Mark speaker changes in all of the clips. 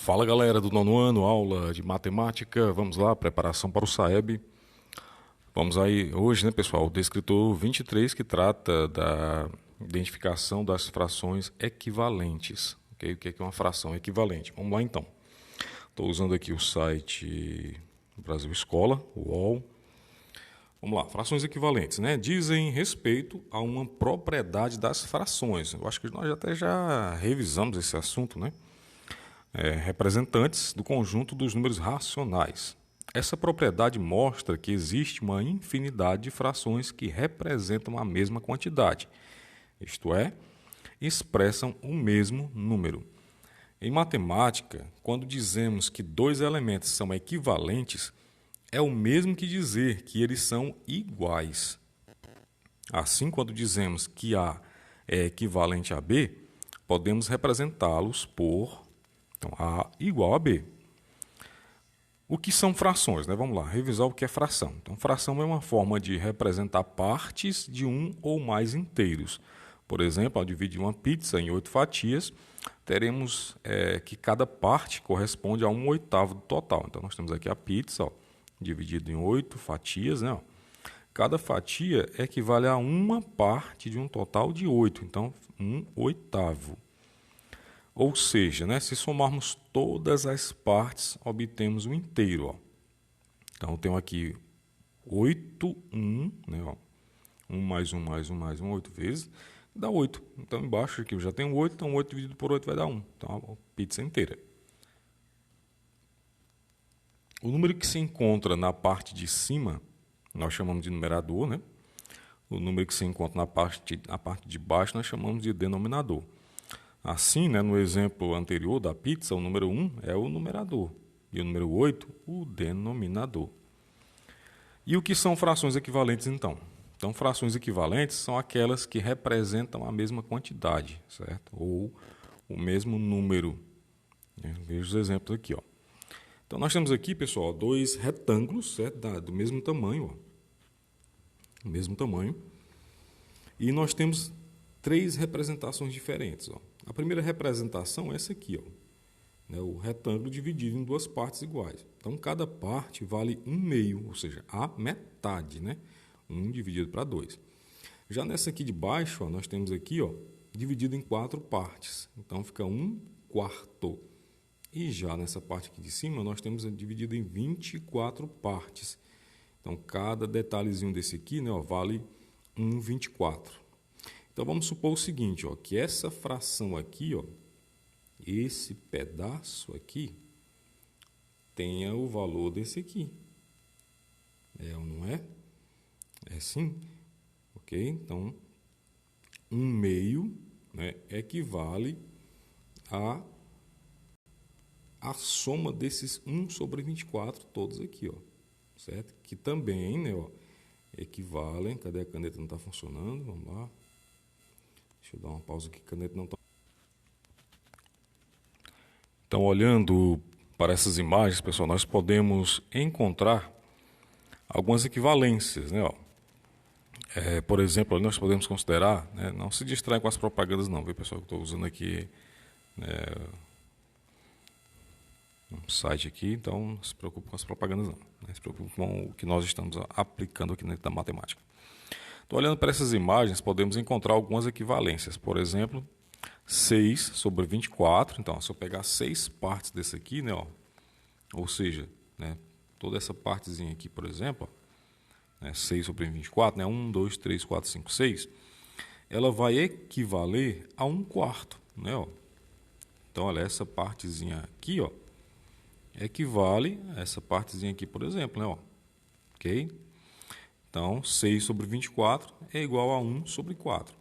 Speaker 1: Fala galera do nono ano, aula de matemática, vamos lá, preparação para o SAEB. Vamos aí hoje, né pessoal, o descritor 23 que trata da identificação das frações equivalentes. Okay? O que é uma fração equivalente? Vamos lá então. Estou usando aqui o site Brasil Escola, o UOL. Vamos lá, frações equivalentes, né? Dizem respeito a uma propriedade das frações. Eu acho que nós até já revisamos esse assunto, né? Representantes do conjunto dos números racionais. Essa propriedade mostra que existe uma infinidade de frações que representam a mesma quantidade, isto é, expressam o mesmo número. Em matemática, quando dizemos que dois elementos são equivalentes, é o mesmo que dizer que eles são iguais. Assim, quando dizemos que A é equivalente a B, podemos representá-los por A igual a B. O que são frações? Né? Vamos lá, revisar o que é fração. Então, fração é uma forma de representar partes de um ou mais inteiros. Por exemplo, ao dividir uma pizza em 8 fatias, teremos que cada parte corresponde a 1/8 do total. Então, nós temos aqui a pizza, dividida em 8 fatias. Né? Cada fatia equivale a uma parte de um total de 8. Então, 1/8. Ou seja, né, se somarmos todas as partes, obtemos o inteiro. Ó. Então, eu tenho aqui 8, 1, né, ó, 1 mais 1 mais 1 mais 1, 8 vezes, dá 8. Então, embaixo aqui eu já tenho 8, então 8 dividido por 8 vai dar 1. Então, a pizza inteira. O número que se encontra na parte de cima, nós chamamos de numerador, né? O número que se encontra na parte de baixo, nós chamamos de denominador. Assim, né, no exemplo anterior da pizza, o número 1 é o numerador e o número 8 o denominador. E o que são frações equivalentes, então? Então, frações equivalentes são aquelas que representam a mesma quantidade, certo? Ou o mesmo número. Veja os exemplos aqui. Ó. Então, nós temos aqui, pessoal, dois retângulos, certo? Do mesmo tamanho. Ó. Mesmo tamanho. E nós temos três representações diferentes. Ó. A primeira representação é essa aqui, ó, o retângulo dividido em duas partes iguais. Então, cada parte vale 1/2, ou seja, a metade, né? 1 dividido para 2. Já nessa aqui de baixo, ó, nós temos aqui, ó, dividido em 4 partes. Então, fica 1/4. E já nessa parte aqui de cima, nós temos dividido em 24 partes. Então, cada detalhezinho desse aqui, né, ó, vale 1/24. Então, vamos supor o seguinte, ó, que essa fração aqui, ó, esse pedaço aqui, tenha o valor desse aqui. É ou não é? É sim. Ok? Então, 1/2, né, equivale a soma desses 1/24 todos aqui, ó, certo? Que também, né, ó, equivalem. Cadê a caneta? Não está funcionando. Vamos lá. Deixa eu dar uma pausa aqui, a caneta não está. Então, olhando para essas imagens, pessoal, nós podemos encontrar algumas equivalências, né? Ó. Por exemplo, nós podemos considerar, né, não se distraem com as propagandas não, viu, pessoal? Eu estou usando aqui um site aqui, então não se preocupe com as propagandas não. Né? Se preocupe com o que nós estamos aplicando aqui dentro da matemática. Então, olhando para essas imagens, podemos encontrar algumas equivalências. Por exemplo, 6/24. Então, se eu pegar 6 partes desse aqui, né, ó, ou seja, né, toda essa partezinha aqui, por exemplo, ó, 6/24, né, 1, 2, 3, 4, 5, 6, ela vai equivaler a 1/4. Né, ó. Então, olha, essa partezinha aqui, ó, equivale a essa partezinha aqui, por exemplo. Né, ó. Ok? Então, 6/24 é igual a 1/4.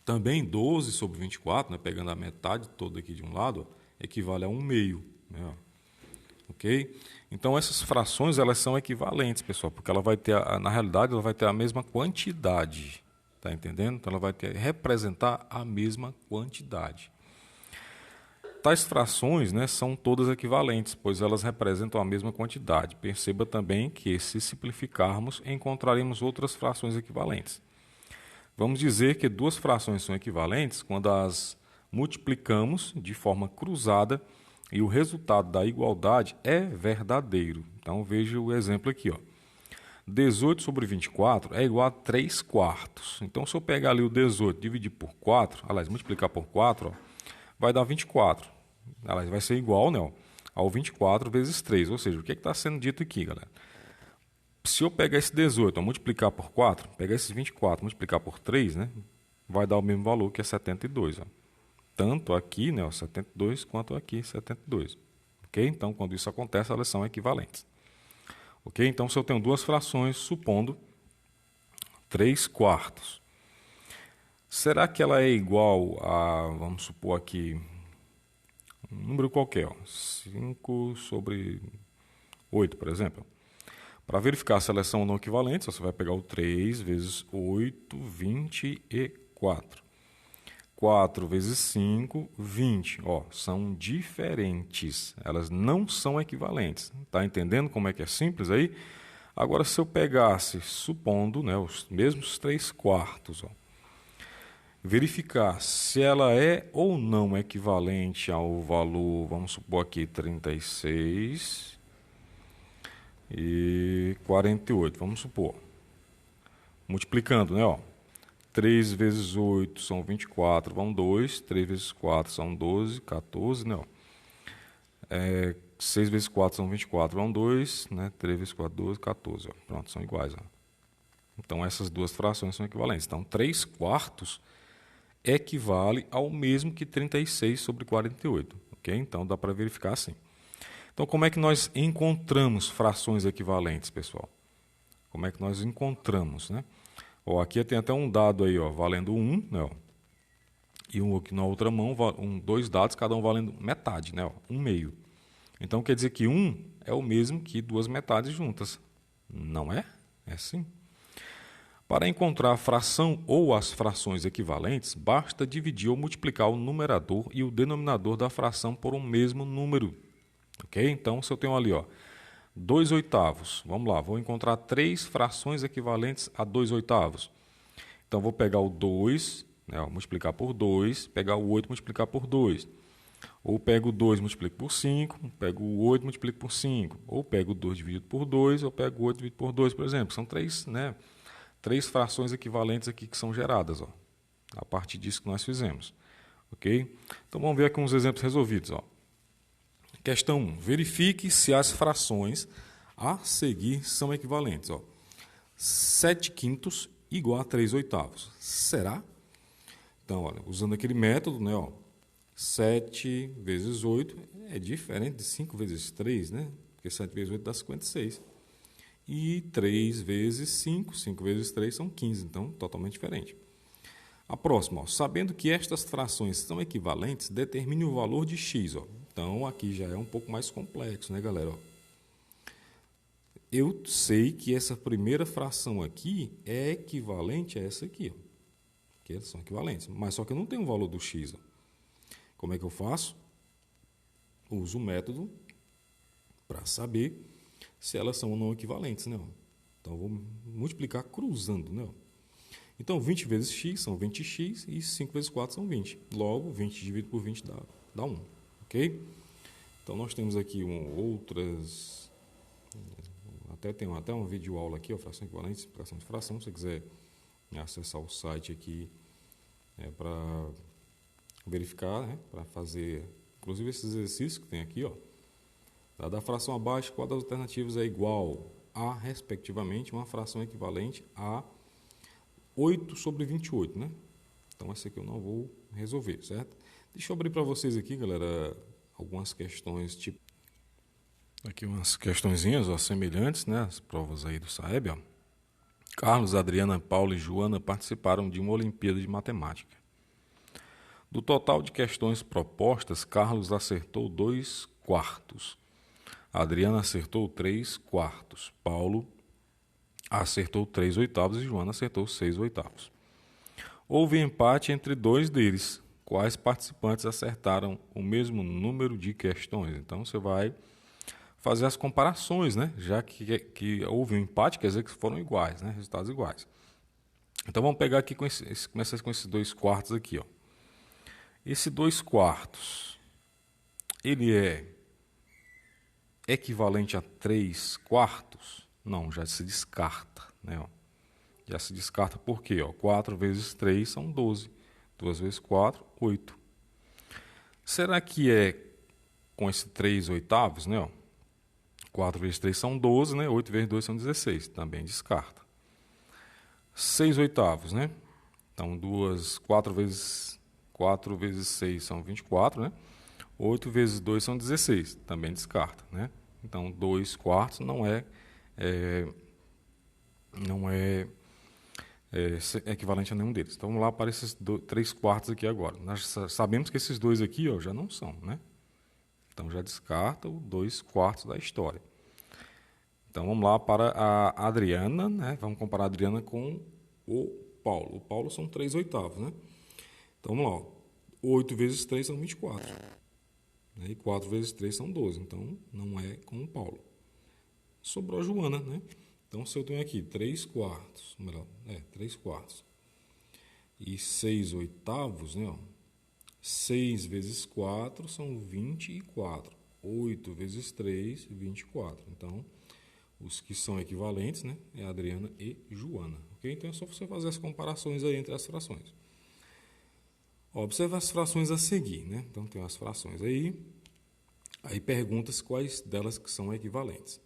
Speaker 1: Também 12/24, né, pegando a metade toda aqui de um lado, ó, equivale a 1/2. Né, ok? Então, essas frações elas são equivalentes, pessoal, porque ela vai ter, na realidade, ela vai ter a mesma quantidade. Tá entendendo? Então, ela vai representar a mesma quantidade. Tais frações, né, são todas equivalentes, pois elas representam a mesma quantidade. Perceba também que, se simplificarmos, encontraremos outras frações equivalentes. Vamos dizer que duas frações são equivalentes quando as multiplicamos de forma cruzada e o resultado da igualdade é verdadeiro. Então veja o exemplo aqui, ó. 18 sobre 24 é igual a 3 quartos. Então, se eu pegar ali o 18 e dividir por 4, aliás, multiplicar por 4, ó, vai dar 24. Aliás, vai ser igual, né, ó, ao 24 vezes 3. Ou seja, o que está sendo dito aqui, galera? Se eu pegar esse 18, ó, multiplicar por 4, pegar esses 24, multiplicar por 3, né, vai dar o mesmo valor que é 72. Ó. Tanto aqui, né, ó, 72, quanto aqui, 72. Ok? Então, quando isso acontece, elas são equivalentes. Ok? Então, se eu tenho duas frações, supondo 3 quartos, será que ela é igual a, vamos supor aqui, um número qualquer, ó, 5 sobre 8, por exemplo? Para verificar se elas são não equivalentes, você vai pegar o 3 vezes 8, 24. 4 vezes 5, 20. Ó, são diferentes. Elas não são equivalentes. Está entendendo como é que é simples aí? Agora, se eu pegasse, supondo, né, os mesmos 3 quartos, ó, verificar se ela é ou não equivalente ao valor, vamos supor aqui, 36 e 48, vamos supor. Multiplicando, né, ó. 3 vezes 8 são 24, vão 2. 3 vezes 4 são 12, 14, né? 6 vezes 4 são 24, vão 2, né? 3 vezes 4, 12, 14. Ó. Pronto, são iguais. Ó. Então, essas duas frações são equivalentes. Então, 3 quartos equivale ao mesmo que 36 sobre 48. Ok? Então, dá para verificar assim. Então, como é que nós encontramos frações equivalentes, pessoal? Como é que nós encontramos, né? Ó, aqui tem até um dado aí, ó, valendo 1, né, ó, e um aqui na outra mão, dois dados, cada um valendo metade, né, ó, 1/2. Então, quer dizer que 1 é o mesmo que duas metades juntas. Não é? É sim. Para encontrar a fração ou as frações equivalentes, basta dividir ou multiplicar o numerador e o denominador da fração por um mesmo número. Ok? Então, se eu tenho ali, ó, 2 oitavos. Vamos lá, vou encontrar 3 frações equivalentes a 2 oitavos. Então, vou pegar o 2, né, multiplicar por 2, pegar o 8 multiplicar por 2. Ou pego o 2 multiplico por 5, pego o 8 multiplico por 5. Ou pego o 2 dividido por 2, ou pego o 8 dividido por 2, por exemplo. São 3, né, 3 frações equivalentes aqui que são geradas, ó, a partir disso que nós fizemos. Ok? Então, vamos ver aqui uns exemplos resolvidos, ó. Questão 1. Verifique se as frações a seguir são equivalentes. Ó. 7 quintos igual a 3 oitavos. Será? Então, olha, usando aquele método, né, ó, 7 vezes 8 é diferente de 5 vezes 3, né? Porque 7 vezes 8 dá 56. E 3 vezes 5, 5 vezes 3 são 15, então totalmente diferente. A próxima, ó, sabendo que estas frações são equivalentes, determine o valor de x. Ó. Então, aqui já é um pouco mais complexo, né, galera? Ó. Eu sei que essa primeira fração aqui é equivalente a essa aqui, ó, que elas são equivalentes, mas só que eu não tenho o valor do x. Ó. Como é que eu faço? Uso o método para saber se elas são ou não equivalentes, né? Ó. Então, eu vou multiplicar cruzando, né? Ó. Então, 20 vezes x são 20x e 5 vezes 4 são 20. Logo, 20 dividido por 20 dá 1. Ok? Então, nós temos aqui outras... Tem até um vídeo aula aqui, ó, fração equivalente, explicação de fração. Se você quiser acessar o site aqui para verificar, né, para fazer, inclusive, esses exercícios que tem aqui, ó. Dada a fração abaixo, qual das alternativas é igual a, respectivamente, uma fração equivalente a 8 sobre 28, né? Então, essa aqui eu não vou resolver, certo? Deixa eu abrir para vocês aqui, galera, algumas questões, tipo... Aqui umas questõezinhas, ó, semelhantes, né? As provas aí do Saeb, ó. Carlos, Adriana, Paulo e Joana participaram de uma Olimpíada de Matemática. Do total de questões propostas, Carlos acertou 2 quartos. Adriana acertou 3 quartos. Paulo acertou 3 oitavos e Joana acertou 6 oitavos. Houve empate entre 2 deles. Quais participantes acertaram o mesmo número de questões? Então, você vai fazer as comparações, né? Já que houve um empate, quer dizer que foram iguais, né? Resultados iguais. Então, vamos pegar aqui, começar com esses 2 quartos aqui, ó. Esse 2 quartos, ele é equivalente a 3/4? Não, já se descarta, né? Ó. Já se descarta por quê? Ó, 4 vezes 3 são 12. 2 vezes 4, 8. Será que é com esse 3/8, né? Ó? 4 vezes 3 são 12, né? 8 vezes 2 são 16. Também descarta. 6/8, né? Então, 4 vezes 6 são 24, né? 8 vezes 2 são 16. Também descarta, né? Então, 2/4 não é equivalente a nenhum deles. Então, vamos lá para esses 3/4 aqui agora. Nós sabemos que esses dois aqui, ó, já não são, né? Então, já descarta o 2/4 da história. Então, vamos lá para a Adriana, né? Vamos comparar a Adriana com o Paulo. O Paulo são 3/8, né? Então, vamos lá. Ó. 8 vezes 3 são 24. Né? E 4 vezes 3 são 12. Então, não é com o Paulo. Sobrou a Joana, né? Então, se eu tenho aqui 3/4, 3/4 e 6/8, né? Ó, 6 vezes 4 são 24. 8 vezes 3, 24. Então, os que são equivalentes, né? É Adriana e Joana. Okay? Então, é só você fazer as comparações aí entre as frações. Observe as frações a seguir, né? Então, tem as frações aí. Aí pergunta-se quais delas que são equivalentes.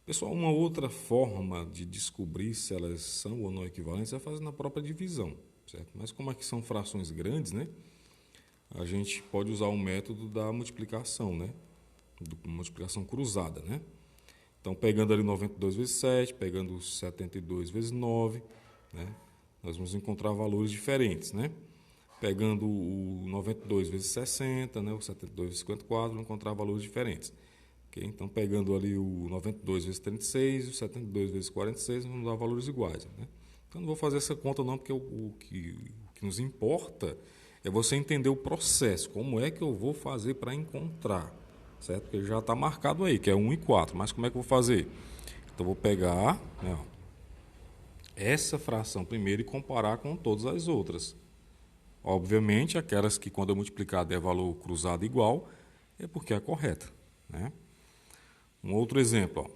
Speaker 1: Pessoal, uma outra forma de descobrir se elas são ou não equivalentes é fazer na própria divisão, certo? Mas como aqui são frações grandes, né? A gente pode usar o método da multiplicação, né? Multiplicação cruzada, né? Então, pegando ali 92 vezes 7, pegando 72 vezes 9, né? Nós vamos encontrar valores diferentes, né? Pegando o 92 vezes 60, né? O 72 vezes 54, vamos encontrar valores diferentes. Okay? Então, pegando ali o 92 vezes 36 e o 72 vezes 46, vamos dar valores iguais. Né? Então, não vou fazer essa conta não, porque o que nos importa é você entender o processo. Como é que eu vou fazer para encontrar? Certo? Porque já está marcado aí, que é 1 e 4. Mas como é que eu vou fazer? Então, eu vou pegar, né, essa fração primeiro e comparar com todas as outras. Obviamente, aquelas que quando eu multiplicar der valor cruzado igual, é porque é a correta. Né? Um outro exemplo. Ó.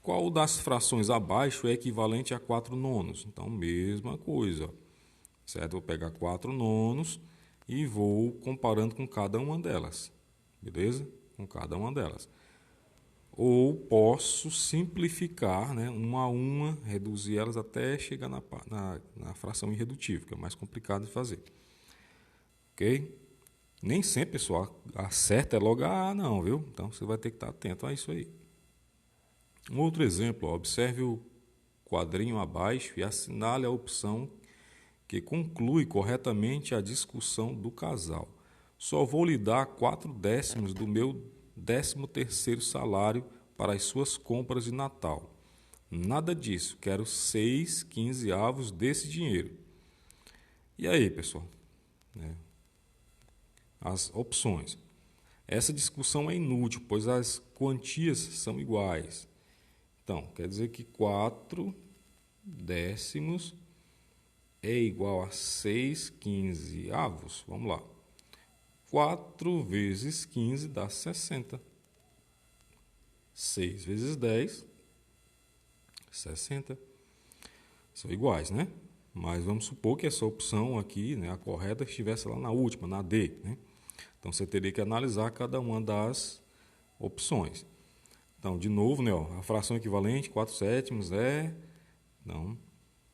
Speaker 1: Qual das frações abaixo é equivalente a 4/9? Então, mesma coisa. Ó. Certo? Vou pegar 4/9 e vou comparando com cada uma delas. Beleza? Com cada uma delas. Ou posso simplificar, né, uma a uma, reduzir elas até chegar na fração irredutível, que é mais complicado de fazer. Ok? Nem sempre, pessoal, acerta é logo a A, não, viu? Então, você vai ter que estar atento a isso aí. Um outro exemplo, ó, observe o quadrinho abaixo e assinale a opção que conclui corretamente a discussão do casal. Só vou lhe dar 4/10 do meu 13º salário para as suas compras de Natal. Nada disso, quero 6/15 desse dinheiro. E aí, pessoal? As opções. Essa discussão é inútil, pois as quantias são iguais. Então, quer dizer que 4/10 é igual a 6/15. Vamos lá. 4 vezes 15 dá 60. 6 vezes 10, 60. São iguais, né? Mas vamos supor que essa opção aqui, né, a correta, estivesse lá na última, na D. Né? Então, você teria que analisar cada uma das opções. Então, de novo, né, ó, a fração equivalente, 4/7 é... Não,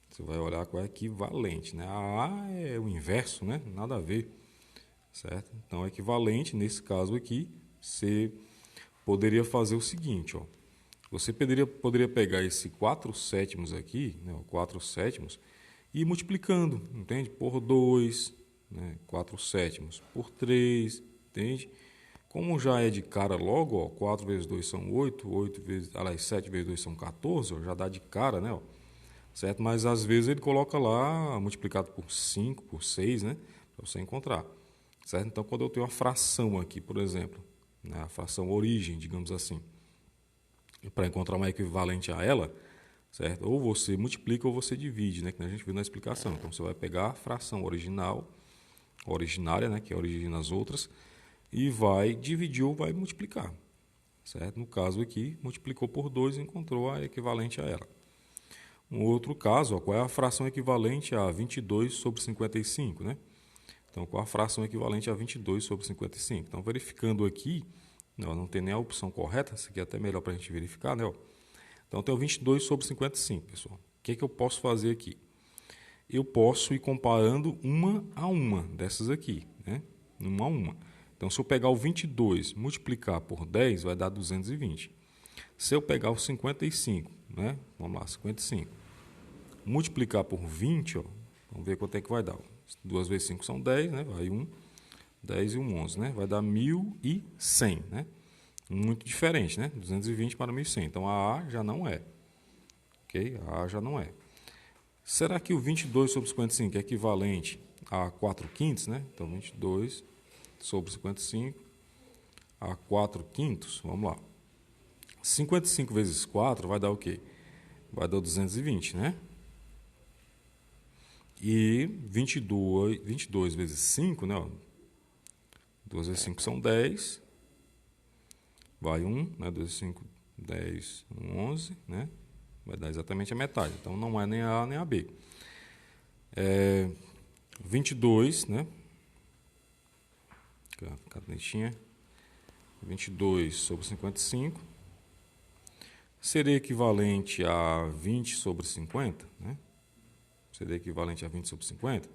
Speaker 1: você vai olhar qual é equivalente. Né? A A é o inverso, né? Nada a ver. Certo? Então, equivalente, nesse caso aqui, você poderia fazer o seguinte. Ó, você poderia pegar esse 4/7 aqui, né, o 4/7, e ir multiplicando, entende? Por 2, né, 4/7 por 3, entende? Como já é de cara logo, ó, 4 vezes 2 são 8, 7 vezes 2 são 14, ó, já dá de cara, né? Ó, certo? Mas às vezes ele coloca lá multiplicado por 5, por 6, né? Para você encontrar. Certo? Então, quando eu tenho uma fração aqui, por exemplo, né, a fração origem, digamos assim, para encontrar uma equivalente a ela, certo? Ou você multiplica ou você divide, né, que a gente viu na explicação. Então, você vai pegar a fração original, originária, né, que origina as outras, e vai dividir ou vai multiplicar. Certo? No caso aqui, multiplicou por 2 e encontrou a equivalente a ela. Um outro caso, ó, qual é a fração equivalente a 22 sobre 55, né? Então, qual a fração equivalente a 22 sobre 55? Então, verificando aqui, não tem nem a opção correta, essa aqui é até melhor para a gente verificar, né? Então, tem o 22 sobre 55, pessoal. O que eu posso fazer aqui? Eu posso ir comparando uma a uma dessas aqui, né? Uma a uma. Então, se eu pegar o 22 multiplicar por 10, vai dar 220. Se eu pegar o 55, né? Vamos lá, 55. Multiplicar por 20, ó, vamos ver quanto é que vai dar. 2 vezes 5 são 10, né? Vai 1, 10 e 1, 11, né? Vai dar 1.100, né? Muito diferente, né? 220 para 1.100. Então, a A já não é. Ok? A A já não é. Será que o 22 sobre 55 é equivalente a 4 quintos, né? Então, 22 sobre 55 a 4 quintos. Vamos lá. 55 vezes 4 vai dar o quê? Vai dar 220, né? E 22 vezes 5, né? 2 vezes 5 são 10. Vai 1, né? 2 vezes 5, 10, 11, né? Vai dar exatamente a metade. Então, não é nem a A nem a B. 22, né? Canetinha. 22 sobre 55. Seria equivalente a 20 sobre 50, né? Seria equivalente a 20 sobre 50.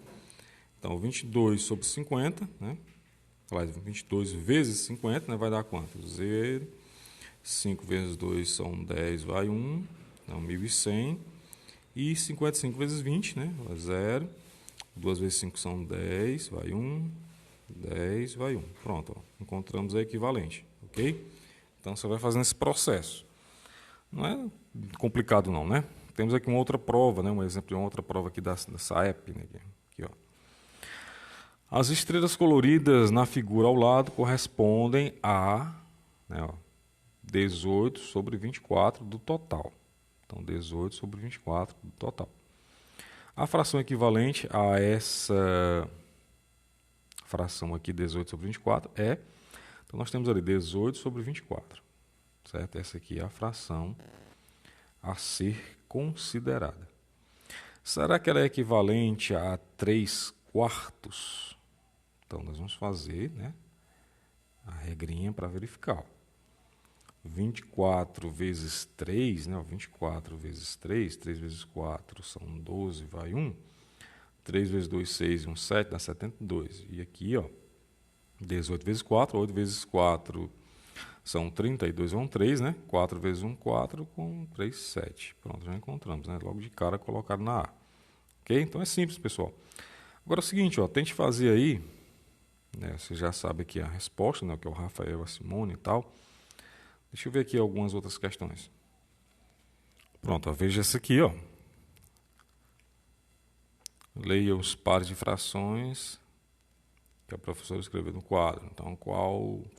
Speaker 1: Então, 22 sobre 50, né? 22 vezes 50, né? Vai dar quanto? 0. 5 vezes 2 são 10, vai 1. Então, 1.100. E 55 vezes 20, né? Vai 0. 2 vezes 5 são 10, vai 1. 10, vai 1. Pronto, ó. Encontramos a equivalente, ok? Então, você vai fazendo esse processo. Não é complicado não, né? Temos aqui uma outra prova, né? Um exemplo de uma outra prova aqui dessa app, né? Aqui, ó. As estrelas coloridas na figura ao lado correspondem a, né, ó, 18 sobre 24 do total. Então, 18 sobre 24 do total. A fração equivalente a essa fração aqui, 18 sobre 24, é... Então, nós temos ali 18 sobre 24. Certo? Essa aqui é a fração a ser considerada. Será que ela é equivalente a 3 quartos? Então, nós vamos fazer, né, a regrinha para verificar. 24 vezes 3, né, 24 vezes 3, 3 vezes 4 são 12, vai 1. 3 vezes 2, 6 e 1, 7, dá 72. E aqui, ó, 18 vezes 4, 8 vezes 4... São 32, vão 3, né? 4 vezes 1, 4, com 3, 7. Pronto, já encontramos, né? Logo de cara colocado na A. Ok? Então é simples, pessoal. Agora é o seguinte, ó, tente fazer aí, né? Você já sabe aqui a resposta, né? Que é o Rafael, a Simone e tal. Deixa eu ver aqui algumas outras questões. Pronto, ó, veja essa aqui, ó. Leia os pares de frações que a professora escreveu no quadro. Então,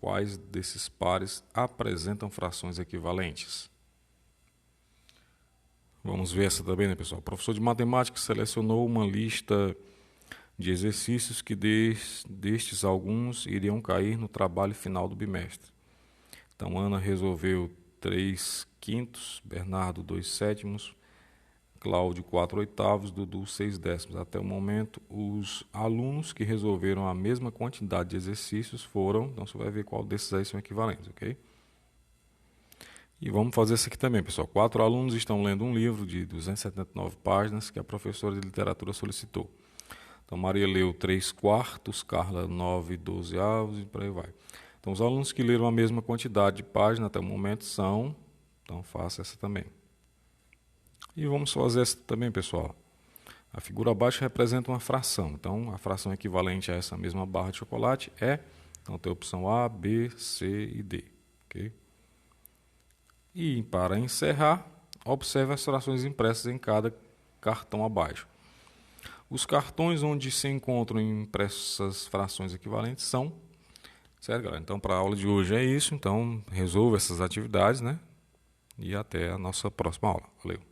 Speaker 1: quais desses pares apresentam frações equivalentes? Vamos ver essa também, né, pessoal? O professor de matemática selecionou uma lista de exercícios que destes alguns iriam cair no trabalho final do bimestre. Então, Ana resolveu 3 quintos, Bernardo 2 sétimos, Cláudio 4 oitavos, Dudu 6 décimos. Até o momento, os alunos que resolveram a mesma quantidade de exercícios foram... Então, você vai ver qual desses aí são equivalentes, ok? E vamos fazer isso aqui também, pessoal. 4 alunos estão lendo um livro de 279 páginas que a professora de literatura solicitou. Então, Maria leu 3 quartos, Carla 9 12avos e por aí vai. Então, os alunos que leram a mesma quantidade de páginas até o momento são... Então, faça essa também. E vamos fazer essa também, pessoal. A figura abaixo representa uma fração. Então, a fração equivalente a essa mesma barra de chocolate é... Então, tem a opção A, B, C e D. Okay? E, para encerrar, observe as frações impressas em cada cartão abaixo. Os cartões onde se encontram impressas frações equivalentes são... Certo, galera? Então, para a aula de hoje é isso. Então, resolva essas atividades, né? E até a nossa próxima aula. Valeu!